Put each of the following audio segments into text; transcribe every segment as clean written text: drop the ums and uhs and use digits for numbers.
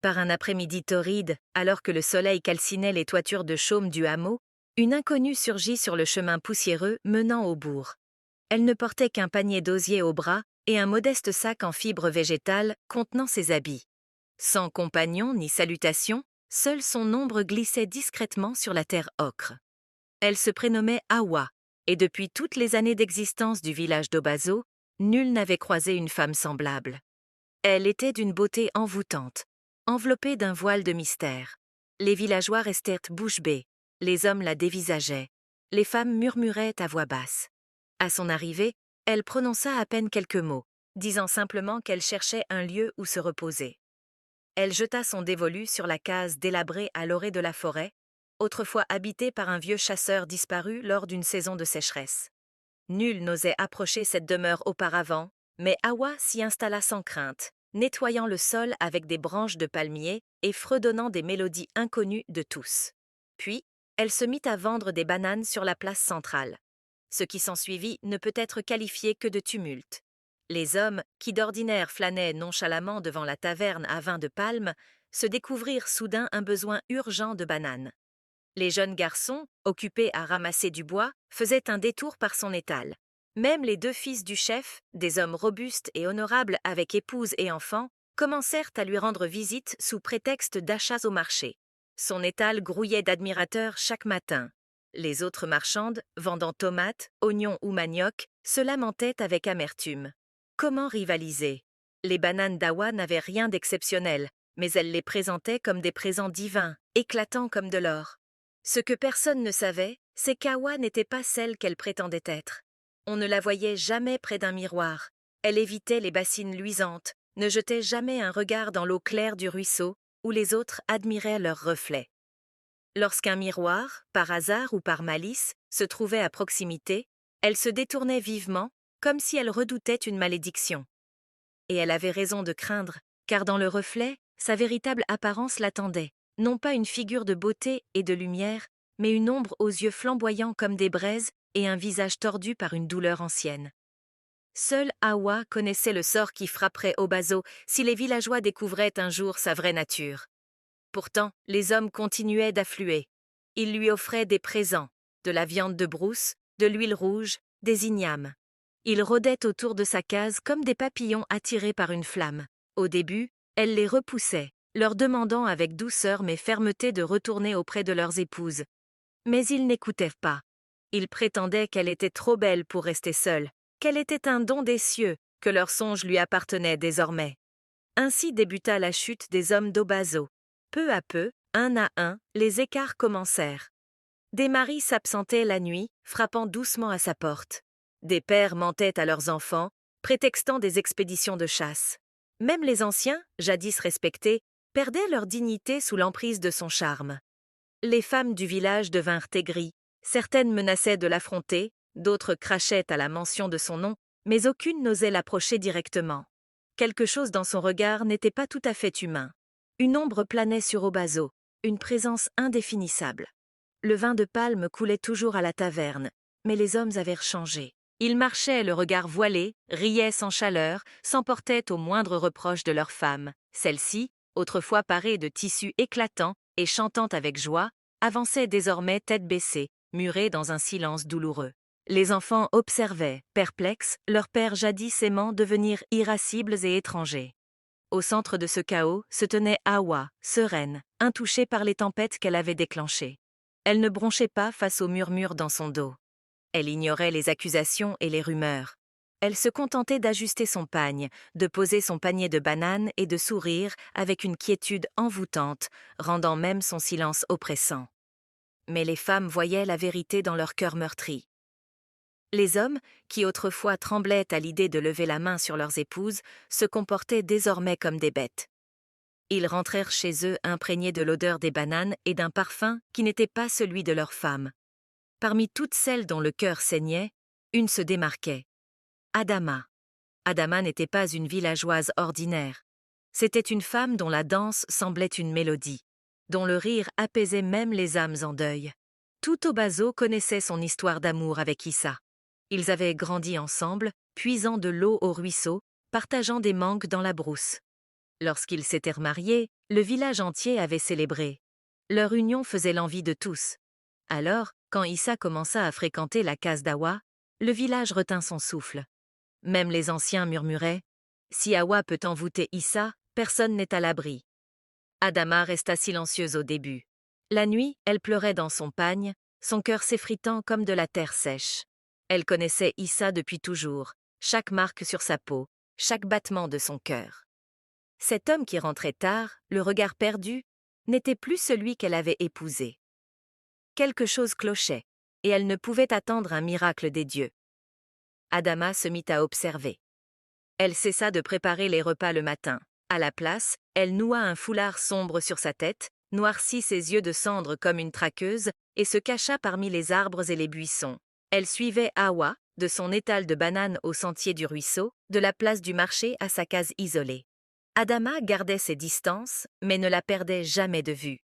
Par un après-midi torride, alors que le soleil calcinait les toitures de chaume du hameau, une inconnue surgit sur le chemin poussiéreux menant au bourg. Elle ne portait qu'un panier d'osier au bras et un modeste sac en fibres végétales contenant ses habits. Sans compagnon ni salutation, seul son ombre glissait discrètement sur la terre ocre. Elle se prénommait Awa, et depuis toutes les années d'existence du village d'Obazo, nul n'avait croisé une femme semblable. Elle était d'une beauté envoûtante, enveloppée d'un voile de mystère. Les villageois restèrent bouche bée, les hommes la dévisageaient, les femmes murmuraient à voix basse. À son arrivée, elle prononça à peine quelques mots, disant simplement qu'elle cherchait un lieu où se reposer. Elle jeta son dévolu sur la case délabrée à l'orée de la forêt, autrefois habitée par un vieux chasseur disparu lors d'une saison de sécheresse. Nul n'osait approcher cette demeure auparavant, mais Awa s'y installa sans crainte, nettoyant le sol avec des branches de palmier et fredonnant des mélodies inconnues de tous. Puis, elle se mit à vendre des bananes sur la place centrale. Ce qui s'ensuivit ne peut être qualifié que de tumulte. Les hommes, qui d'ordinaire flânaient nonchalamment devant la taverne à vin de palme, se découvrirent soudain un besoin urgent de bananes. Les jeunes garçons, occupés à ramasser du bois, faisaient un détour par son étal. Même les deux fils du chef, des hommes robustes et honorables avec épouse et enfants, commencèrent à lui rendre visite sous prétexte d'achats au marché. Son étal grouillait d'admirateurs chaque matin. Les autres marchandes, vendant tomates, oignons ou manioc, se lamentaient avec amertume. Comment rivaliser? Les bananes d'Awa n'avaient rien d'exceptionnel, mais elle les présentait comme des présents divins, éclatants comme de l'or. Ce que personne ne savait, c'est qu'Awa n'était pas celle qu'elle prétendait être. On ne la voyait jamais près d'un miroir. Elle évitait les bassines luisantes, ne jetait jamais un regard dans l'eau claire du ruisseau, où les autres admiraient leurs reflets. Lorsqu'un miroir, par hasard ou par malice, se trouvait à proximité, elle se détournait vivement, comme si elle redoutait une malédiction. Et elle avait raison de craindre, car dans le reflet, sa véritable apparence l'attendait, non pas une figure de beauté et de lumière, mais une ombre aux yeux flamboyants comme des braises et un visage tordu par une douleur ancienne. Seule Awa connaissait le sort qui frapperait Obazo si les villageois découvraient un jour sa vraie nature. Pourtant, les hommes continuaient d'affluer. Ils lui offraient des présents, de la viande de brousse, de l'huile rouge, des ignames. Ils rôdaient autour de sa case comme des papillons attirés par une flamme. Au début, elle les repoussait, leur demandant avec douceur mais fermeté de retourner auprès de leurs épouses. Mais ils n'écoutaient pas. Ils prétendaient qu'elle était trop belle pour rester seule, qu'elle était un don des cieux, que leur songe lui appartenait désormais. Ainsi débuta la chute des hommes d'Obazo. Peu à peu, un à un, les écarts commencèrent. Des maris s'absentaient la nuit, frappant doucement à sa porte. Des pères mentaient à leurs enfants, prétextant des expéditions de chasse. Même les anciens, jadis respectés, perdaient leur dignité sous l'emprise de son charme. Les femmes du village devinrent aigries. Certaines menaçaient de l'affronter, d'autres crachaient à la mention de son nom, mais aucune n'osait l'approcher directement. Quelque chose dans son regard n'était pas tout à fait humain. Une ombre planait sur Obazo, une présence indéfinissable. Le vin de palme coulait toujours à la taverne, mais les hommes avaient changé. Ils marchaient le regard voilé, riaient sans chaleur, s'emportaient au moindre reproche de leurs femmes. Celles-ci, autrefois parées de tissus éclatants et chantant avec joie, avançaient désormais tête baissée, murées dans un silence douloureux. Les enfants observaient, perplexes, leurs pères jadis aimants devenir irascibles et étrangers. Au centre de ce chaos se tenait Awa, sereine, intouchée par les tempêtes qu'elle avait déclenchées. Elle ne bronchait pas face aux murmures dans son dos. Elle ignorait les accusations et les rumeurs. Elle se contentait d'ajuster son pagne, de poser son panier de bananes et de sourire avec une quiétude envoûtante, rendant même son silence oppressant. Mais les femmes voyaient la vérité dans leur cœur meurtri. Les hommes, qui autrefois tremblaient à l'idée de lever la main sur leurs épouses, se comportaient désormais comme des bêtes. Ils rentrèrent chez eux imprégnés de l'odeur des bananes et d'un parfum qui n'était pas celui de leurs femmes. Parmi toutes celles dont le cœur saignait, une se démarquait. Adama. Adama n'était pas une villageoise ordinaire. C'était une femme dont la danse semblait une mélodie, dont le rire apaisait même les âmes en deuil. Tout Obazo connaissait son histoire d'amour avec Issa. Ils avaient grandi ensemble, puisant de l'eau au ruisseau, partageant des mangues dans la brousse. Lorsqu'ils s'étaient remariés, Le village entier avait célébré. Leur union faisait l'envie de tous. Alors, quand Issa commença à fréquenter la case d'Awa, le village retint son souffle. Même les anciens murmuraient « Si Awa peut envoûter Issa, personne n'est à l'abri ». Adama resta silencieuse au début. La nuit, elle pleurait dans son pagne, son cœur s'effritant comme de la terre sèche. Elle connaissait Issa depuis toujours, chaque marque sur sa peau, chaque battement de son cœur. Cet homme qui rentrait tard, le regard perdu, n'était plus celui qu'elle avait épousé. Quelque chose clochait, et elle ne pouvait attendre un miracle des dieux. Adama se mit à observer. Elle cessa de préparer les repas le matin. À la place, elle noua un foulard sombre sur sa tête, noircit ses yeux de cendre comme une traqueuse, et se cacha parmi les arbres et les buissons. Elle suivait Awa, de son étal de bananes au sentier du ruisseau, de la place du marché à sa case isolée. Adama gardait ses distances, mais ne la perdait jamais de vue.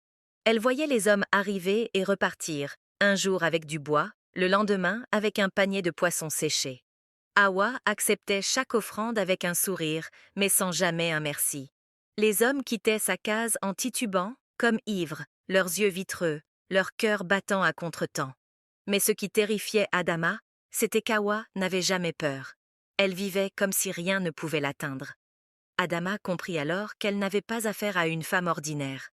Elle voyait les hommes arriver et repartir, un jour avec du bois, le lendemain avec un panier de poissons séchés. Awa acceptait chaque offrande avec un sourire, mais sans jamais un merci. Les hommes quittaient sa case en titubant, comme ivres, leurs yeux vitreux, leur cœur battant à contretemps. Mais ce qui terrifiait Adama, c'était qu'Awa n'avait jamais peur. Elle vivait comme si rien ne pouvait l'atteindre. Adama comprit alors qu'elle n'avait pas affaire à une femme ordinaire.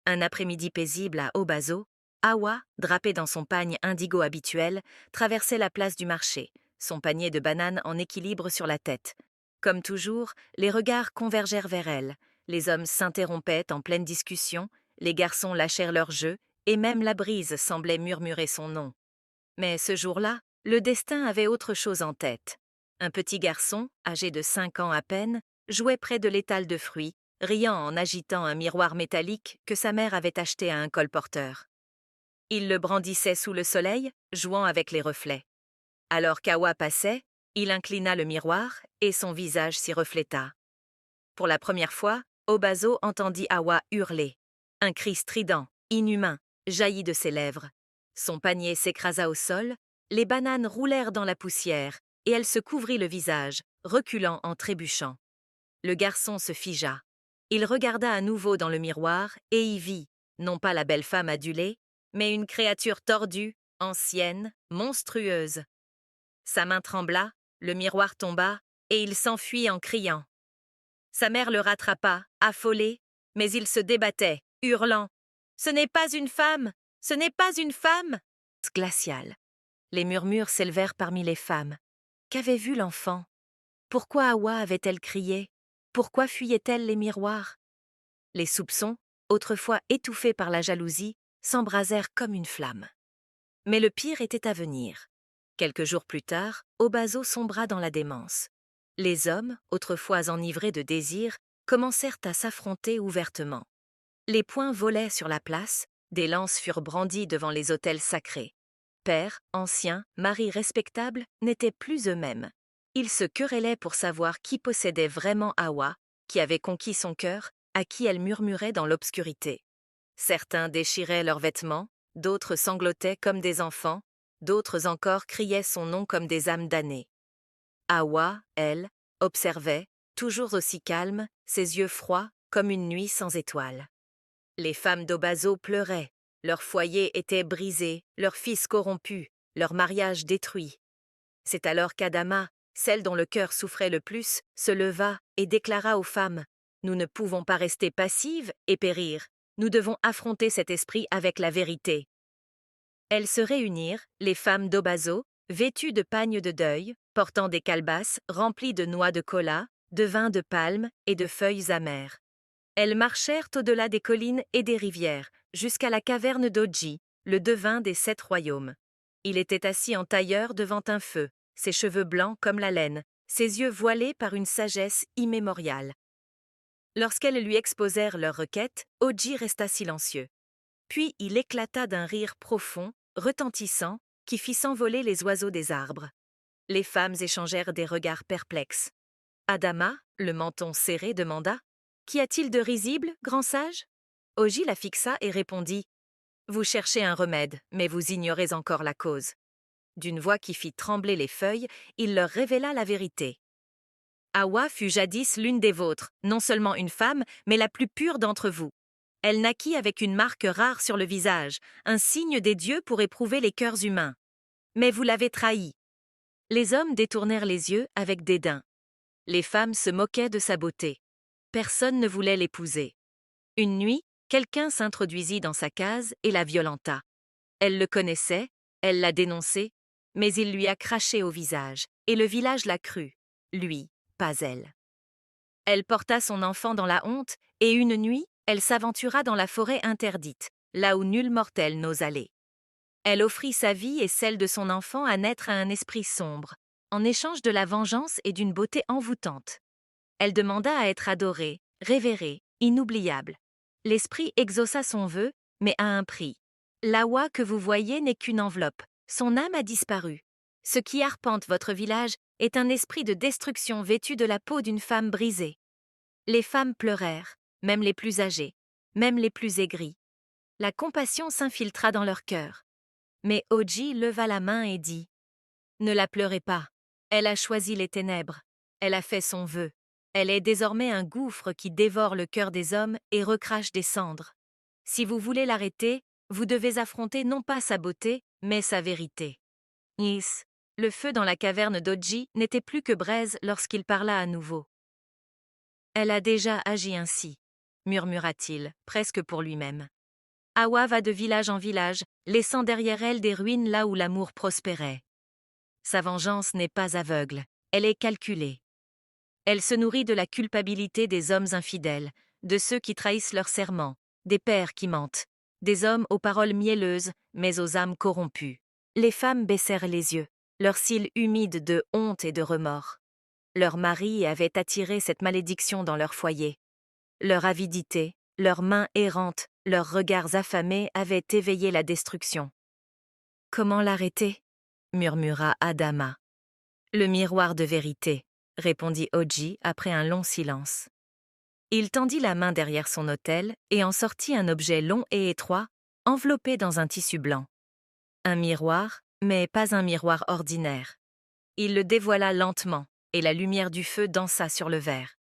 Un après-midi paisible à Obaso, Awa, drapée dans son pagne indigo habituel, traversait la place du marché, son panier de bananes en équilibre sur la tête. Comme toujours, les regards convergèrent vers elle, les hommes s'interrompaient en pleine discussion, les garçons lâchèrent leur jeu, et même la brise semblait murmurer son nom. Mais ce jour-là, le destin avait autre chose en tête. Un petit garçon, âgé de 5 ans à peine, jouait près de l'étal de fruits, riant en agitant un miroir métallique que sa mère avait acheté à un colporteur. Il le brandissait sous le soleil, jouant avec les reflets. Alors qu'Awa passait, il inclina le miroir et son visage s'y refléta. Pour la première fois, Obaso entendit Awa hurler. Un cri strident, inhumain, jaillit de ses lèvres. Son panier s'écrasa au sol, les bananes roulèrent dans la poussière, et elle se couvrit le visage, reculant en trébuchant. Le garçon se figea. Il regarda à nouveau dans le miroir et y vit, non pas la belle femme adulée, mais une créature tordue, ancienne, monstrueuse. Sa main trembla, le miroir tomba, et il s'enfuit en criant. Sa mère le rattrapa, affolée, mais il se débattait, hurlant. « Ce n'est pas une femme! Ce n'est pas une femme !» Glacial. Les murmures s'élevèrent parmi les femmes. Qu'avait vu l'enfant? Pourquoi Awa avait-elle crié? Pourquoi fuyait-elle les miroirs? Les soupçons, autrefois étouffés par la jalousie, s'embrasèrent comme une flamme. Mais le pire était à venir. Quelques jours plus tard, Obaso sombra dans la démence. Les hommes, autrefois enivrés de désir, commencèrent à s'affronter ouvertement. Les poings volaient sur la place, des lances furent brandies devant les autels sacrés. Pères, anciens, maris respectables n'étaient plus eux-mêmes. Ils se querellaient pour savoir qui possédait vraiment Awa, qui avait conquis son cœur, à qui elle murmurait dans l'obscurité. Certains déchiraient leurs vêtements, d'autres sanglotaient comme des enfants, d'autres encore criaient son nom comme des âmes damnées. Awa, elle, observait, toujours aussi calme, ses yeux froids comme une nuit sans étoiles. Les femmes d'Obaso pleuraient, leur foyer était brisé, leurs fils corrompus, leur mariage détruit. C'est alors qu'Adama, celle dont le cœur souffrait le plus, se leva et déclara aux femmes « Nous ne pouvons pas rester passives et périr, nous devons affronter cet esprit avec la vérité. » Elles se réunirent, les femmes d'Obaso, vêtues de pagnes de deuil, portant des calebasses remplies de noix de cola, de vin de palme et de feuilles amères. Elles marchèrent au-delà des collines et des rivières, jusqu'à la caverne d'Oji, le devin des 7 royaumes. Il était assis en tailleur devant un feu, ses cheveux blancs comme la laine, ses yeux voilés par une sagesse immémoriale. Lorsqu'elles lui exposèrent leurs requêtes, Oji resta silencieux. Puis il éclata d'un rire profond, retentissant, qui fit s'envoler les oiseaux des arbres. Les femmes échangèrent des regards perplexes. Adama, le menton serré, demanda « Qu'y a-t-il de risible, grand sage ?» Oji la fixa et répondit « Vous cherchez un remède, mais vous ignorez encore la cause. » D'une voix qui fit trembler les feuilles, il leur révéla la vérité. Hawa fut jadis l'une des vôtres, non seulement une femme, mais la plus pure d'entre vous. Elle naquit avec une marque rare sur le visage, un signe des dieux pour éprouver les cœurs humains. Mais vous l'avez trahie. Les hommes détournèrent les yeux avec dédain. Les femmes se moquaient de sa beauté. Personne ne voulait l'épouser. Une nuit, quelqu'un s'introduisit dans sa case et la violenta. Elle le connaissait, elle l'a dénoncé, mais il lui a craché au visage, et le village l'a cru. Lui, pas elle. Elle porta son enfant dans la honte, et une nuit, elle s'aventura dans la forêt interdite, là où nul mortel n'ose aller. Elle offrit sa vie et celle de son enfant à naître à un esprit sombre, en échange de la vengeance et d'une beauté envoûtante. Elle demanda à être adorée, révérée, inoubliable. L'esprit exauça son vœu, mais à un prix. L'Hawa que vous voyez n'est qu'une enveloppe. Son âme a disparu. Ce qui arpente votre village est un esprit de destruction vêtu de la peau d'une femme brisée. Les femmes pleurèrent, même les plus âgées, même les plus aigries. La compassion s'infiltra dans leur cœur. Mais Oji leva la main et dit « Ne la pleurez pas. Elle a choisi les ténèbres. Elle a fait son vœu. Elle est désormais un gouffre qui dévore le cœur des hommes et recrache des cendres. Si vous voulez l'arrêter, vous devez affronter non pas sa beauté, mais sa vérité. » Is, le feu dans la caverne d'Oji n'était plus que braise lorsqu'il parla à nouveau. « Elle a déjà agi ainsi, murmura-t-il, presque pour lui-même. Hawa va de village en village, laissant derrière elle des ruines là où l'amour prospérait. Sa vengeance n'est pas aveugle, elle est calculée. Elle se nourrit de la culpabilité des hommes infidèles, de ceux qui trahissent leurs serments, des pères qui mentent, des hommes aux paroles mielleuses, mais aux âmes corrompues. Les femmes baissèrent les yeux, leurs cils humides de honte et de remords. Leurs maris avaient attiré cette malédiction dans leur foyer. Leur avidité, leurs mains errantes, leurs regards affamés avaient éveillé la destruction. « Comment l'arrêter » murmura Adama. « Le miroir de vérité » répondit Oji après un long silence. Il tendit la main derrière son autel et en sortit un objet long et étroit, enveloppé dans un tissu blanc. Un miroir, mais pas un miroir ordinaire. Il le dévoila lentement, et la lumière du feu dansa sur le verre.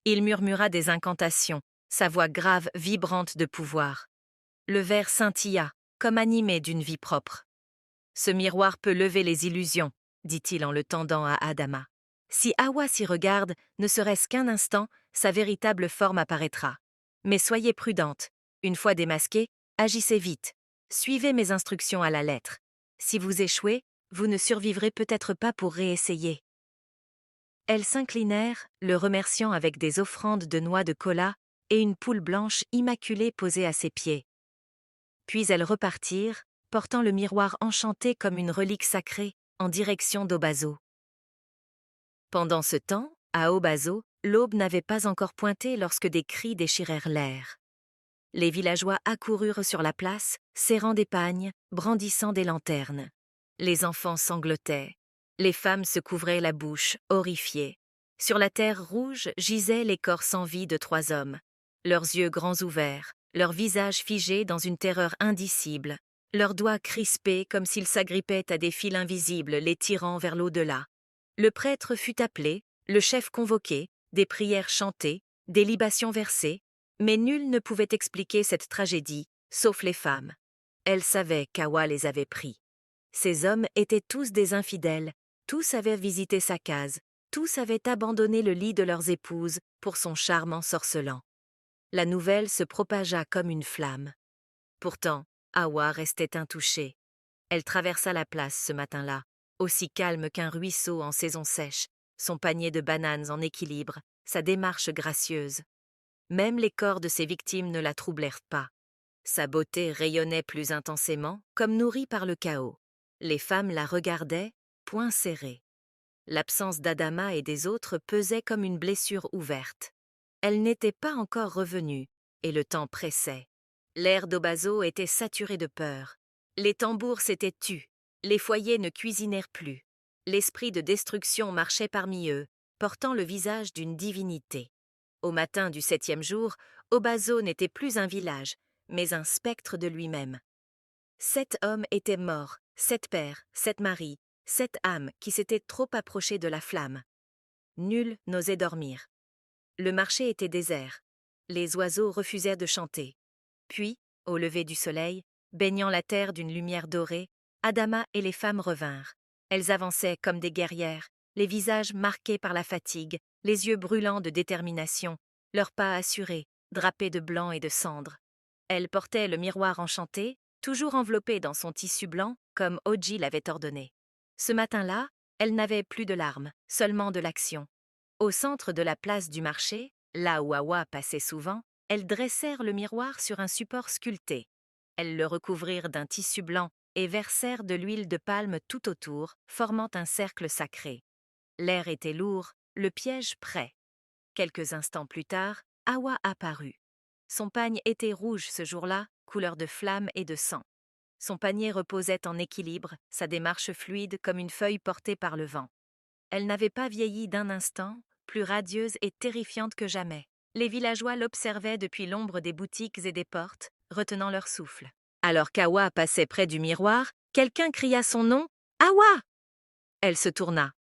Il murmura des incantations, sa voix grave, vibrante de pouvoir. Le verre scintilla, comme animé d'une vie propre. « Ce miroir peut lever les illusions, » dit-il en le tendant à Adama. « Si Hawa s'y regarde, ne serait-ce qu'un instant, sa véritable forme apparaîtra. Mais soyez prudente. Une fois démasquée, agissez vite. Suivez mes instructions à la lettre. Si vous échouez, vous ne survivrez peut-être pas pour réessayer. » Elles s'inclinèrent, le remerciant avec des offrandes de noix de cola et une poule blanche immaculée posée à ses pieds. Puis elles repartirent, portant le miroir enchanté comme une relique sacrée, en direction d'Obazo. Pendant ce temps, à Obazo, l'aube n'avait pas encore pointé lorsque des cris déchirèrent l'air. Les villageois accoururent sur la place, serrant des pagnes, brandissant des lanternes. Les enfants sanglotaient. Les femmes se couvraient la bouche, horrifiées. Sur la terre rouge gisaient les corps sans vie de 3 hommes, leurs yeux grands ouverts, leurs visages figés dans une terreur indicible, leurs doigts crispés comme s'ils s'agrippaient à des fils invisibles les tirant vers l'au-delà. Le prêtre fut appelé, le chef convoqué, des prières chantées, des libations versées, mais nul ne pouvait expliquer cette tragédie, sauf les femmes. Elles savaient qu'Hawa les avait pris. Ces hommes étaient tous des infidèles, tous avaient visité sa case, tous avaient abandonné le lit de leurs épouses pour son charme ensorcelant. La nouvelle se propagea comme une flamme. Pourtant, Hawa restait intouchée. Elle traversa la place ce matin-là, aussi calme qu'un ruisseau en saison sèche, son panier de bananes en équilibre, sa démarche gracieuse. Même les corps de ses victimes ne la troublèrent pas. Sa beauté rayonnait plus intensément, comme nourrie par le chaos. Les femmes la regardaient, poings serrés. L'absence d'Adama et des autres pesait comme une blessure ouverte. Elle n'était pas encore revenue, et le temps pressait. L'air d'Obazo était saturé de peur. Les tambours s'étaient tus, les foyers ne cuisinèrent plus. L'esprit de destruction marchait parmi eux, portant le visage d'une divinité. Au matin du 7e jour, Obazo n'était plus un village, mais un spectre de lui-même. 7 hommes étaient morts, 7 pères, 7 maris, 7 âmes qui s'étaient trop approchées de la flamme. Nul n'osait dormir. Le marché était désert. Les oiseaux refusaient de chanter. Puis, au lever du soleil, baignant la terre d'une lumière dorée, Adama et les femmes revinrent. Elles avançaient comme des guerrières, les visages marqués par la fatigue, les yeux brûlants de détermination, leurs pas assurés, drapés de blanc et de cendre. Elles portaient le miroir enchanté, toujours enveloppé dans son tissu blanc, comme Oji l'avait ordonné. Ce matin-là, elles n'avaient plus de larmes, seulement de l'action. Au centre de la place du marché, là où Hawa passait souvent, elles dressèrent le miroir sur un support sculpté. Elles le recouvrirent d'un tissu blanc et versèrent de l'huile de palme tout autour, formant un cercle sacré. L'air était lourd, le piège prêt. Quelques instants plus tard, Hawa apparut. Son pagne était rouge ce jour-là, couleur de flamme et de sang. Son panier reposait en équilibre, sa démarche fluide comme une feuille portée par le vent. Elle n'avait pas vieilli d'un instant, plus radieuse et terrifiante que jamais. Les villageois l'observaient depuis l'ombre des boutiques et des portes, retenant leur souffle. Alors qu'Hawa passait près du miroir, quelqu'un cria son nom « Hawa !» Elle se tourna.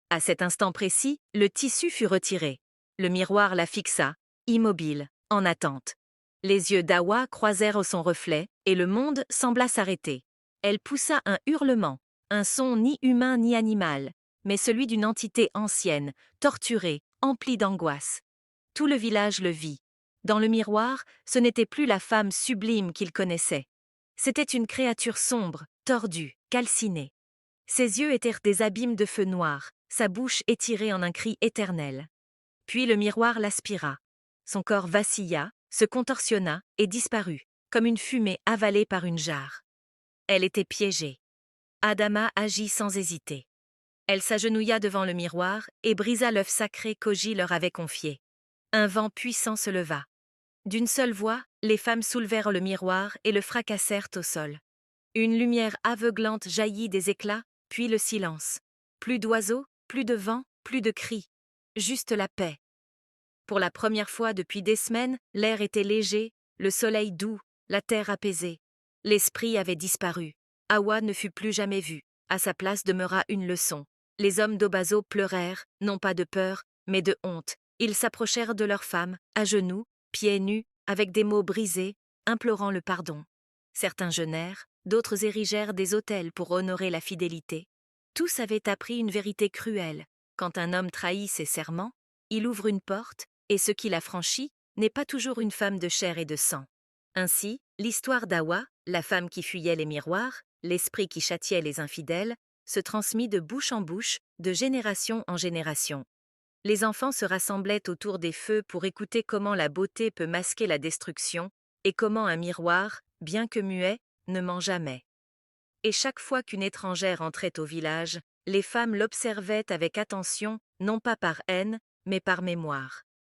À cet instant précis, le tissu fut retiré. Le miroir la fixa, immobile, en attente. Les yeux d'Hawa croisèrent son reflet, et le monde sembla s'arrêter. Elle poussa un hurlement, un son ni humain ni animal, mais celui d'une entité ancienne, torturée, emplie d'angoisse. Tout le village le vit. Dans le miroir, ce n'était plus la femme sublime qu'il connaissait. C'était une créature sombre, tordue, calcinée. Ses yeux étaient des abîmes de feu noir, sa bouche étirée en un cri éternel. Puis le miroir l'aspira. Son corps vacilla, se contorsionna et disparut, comme une fumée avalée par une jarre. Elle était piégée. Adama agit sans hésiter. Elle s'agenouilla devant le miroir et brisa l'œuf sacré qu'Oji leur avait confié. Un vent puissant se leva. D'une seule voix, les femmes soulevèrent le miroir et le fracassèrent au sol. Une lumière aveuglante jaillit des éclats, puis le silence. Plus d'oiseaux, plus de vent, plus de cris. Juste la paix. Pour la première fois depuis des semaines, l'air était léger, le soleil doux, la terre apaisée. L'esprit avait disparu. Hawa ne fut plus jamais vue. À sa place demeura une leçon. Les hommes d'Obazo pleurèrent, non pas de peur, mais de honte. Ils s'approchèrent de leurs femmes, à genoux, pieds nus, avec des mots brisés, implorant le pardon. Certains jeûnèrent, d'autres érigèrent des autels pour honorer la fidélité. Tous avaient appris une vérité cruelle. Quand un homme trahit ses serments, il ouvre une porte, et ce qui la franchit n'est pas toujours une femme de chair et de sang. Ainsi, l'histoire d'Hawa, la femme qui fuyait les miroirs, l'esprit qui châtiait les infidèles, se transmit de bouche en bouche, de génération en génération. Les enfants se rassemblaient autour des feux pour écouter comment la beauté peut masquer la destruction et comment un miroir, bien que muet, ne ment jamais. Et chaque fois qu'une étrangère entrait au village, les femmes l'observaient avec attention, non pas par haine, mais par mémoire.